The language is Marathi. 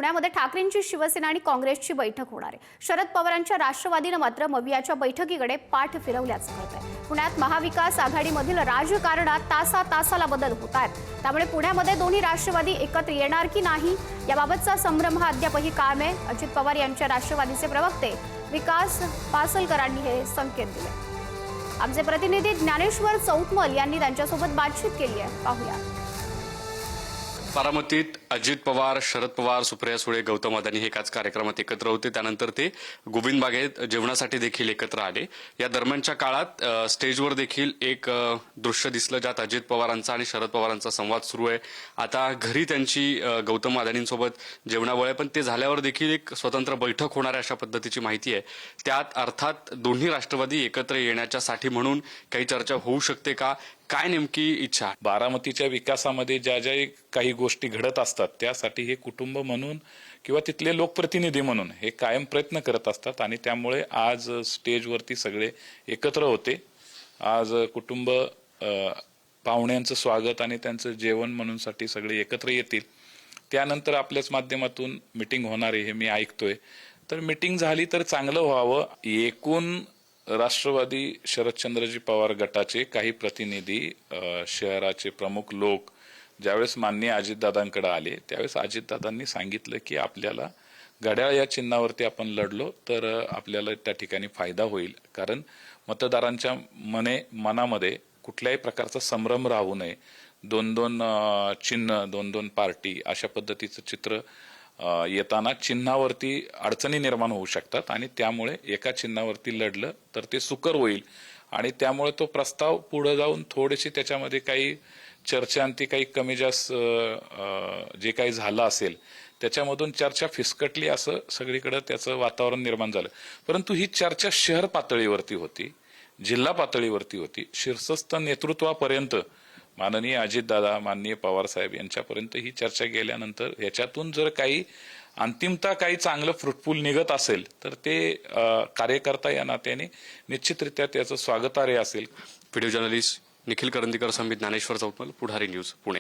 पुण्यामध्ये ठाकरेंची शिवसेना आणि काँग्रेसची बैठक होणार आहे। शरद पवारांच्या राष्ट्रवादीने मात्र मवियाच्या बैठकीकडे पाठ फिरवल्याचं कळतंय। पुण्यात महाविकास आघाडीमधील राजकारणात तासाला बदल होत आहेत। त्यामुळे पुण्यामध्ये दोन्ही राष्ट्रवादी एकत्र येणार की नाही याबाबतचा संभ्रम हा अद्यापही कायम आहे। अजित पवार यांच्या राष्ट्रवादीचे प्रवक्ते विकास पासलकरांनी हे संकेत दिले। आमचे प्रतिनिधी ज्ञानेश्वर चौतमल यांनी त्यांच्यासोबत बातचीत केली आहे, पाहूया। बारामतीत अजित पवार, शरद पवार, सुप्रिया सुळे, गौतम अदानी हे एकाच कार्यक्रमात एकत्र होते। त्यानंतर ते गोविंद बागेत जेवणासाठी देखील एकत्र आले। या दरम्यानच्या काळात स्टेजवर देखील एक दृश्य दिसलं ज्यात अजित पवारांचा आणि शरद पवारांचा संवाद सुरू आहे। आता घरी त्यांची गौतम अदानींसोबत जेवणावळ आहे, पण ते झाल्यावर देखील एक स्वतंत्र बैठक होणार आहे अशा पद्धतीची माहिती आहे। त्यात अर्थात दोन्ही राष्ट्रवादी एकत्र येण्याच्यासाठी म्हणून काही चर्चा होऊ शकते का, काय नेमकी इच्छा? बारामतीच्या विकासामध्ये ज्या ज्या काही गोष्टी घडत असतात त्यासाठी हे कुटुंब म्हणून किंवा तिथले लोकप्रतिनिधी म्हणून हे कायम प्रयत्न करत असतात आणि त्यामुळे आज स्टेजवरती सगळे एकत्र होते। आज कुटुंब पाहुण्यांचं स्वागत आणि त्यांचं जेवण म्हणूनसाठी सगळे एकत्र येतील। त्यानंतर आपल्याच माध्यमातून मीटिंग होणार आहे हे मी ऐकतोय। तर मीटिंग झाली तर चांगलं व्हावं। एकूण राष्ट्रवादी शरदचंद्रजी पवार गटाचे काही प्रतिनिधी, शहराचे प्रमुख लोक ज्यावेळेस माननीय अजितदादांकडे आले त्यावेळेस अजितदादांनी सांगितलं की आपल्याला घड्याळ या चिन्हावरती आपण लढलो तर आपल्याला त्या ठिकाणी फायदा होईल, कारण मतदारांच्या मनामध्ये कुठल्याही प्रकारचा संभ्रम राहू नये। दोन चिन्ह, दोन पार्टी अशा पद्धतीचं चित्र येताना चिन्हावरती अडचणी निर्माण होऊ शकतात आणि त्यामुळे एका चिन्हावरती लढलं तर ते सुकर होईल आणि त्यामुळे तो प्रस्ताव पुढे जाऊन थोडेसे त्याच्यामध्ये काही चर्चांती काही कमी जास्त जे काही झालं असेल त्याच्यामधून चर्चा फिसकटली असं सगळीकडे त्याचं वातावरण निर्माण झालं। परंतु ही चर्चा शहर पातळीवरती होती, जिल्हा पातळीवरती होती, शीर्षस्थ नेतृत्वापर्यंत माननीय अजितदादा, माननीय पवार साहेब यांच्यापर्यंत ही चर्चा गेल्यानंतर याच्यातून जर काही अंतिमता काही चांगलं फ्रुटफुल निघत असेल तर ते कार्यकर्ता या नात्याने निश्चितरित्या त्याचं स्वागतार्ह असेल। व्हिडिओ जर्नलिस्ट निखिल करंदीकर समित ज्ञानेश्वर चौतमल, पुढारी न्यूज, पुणे।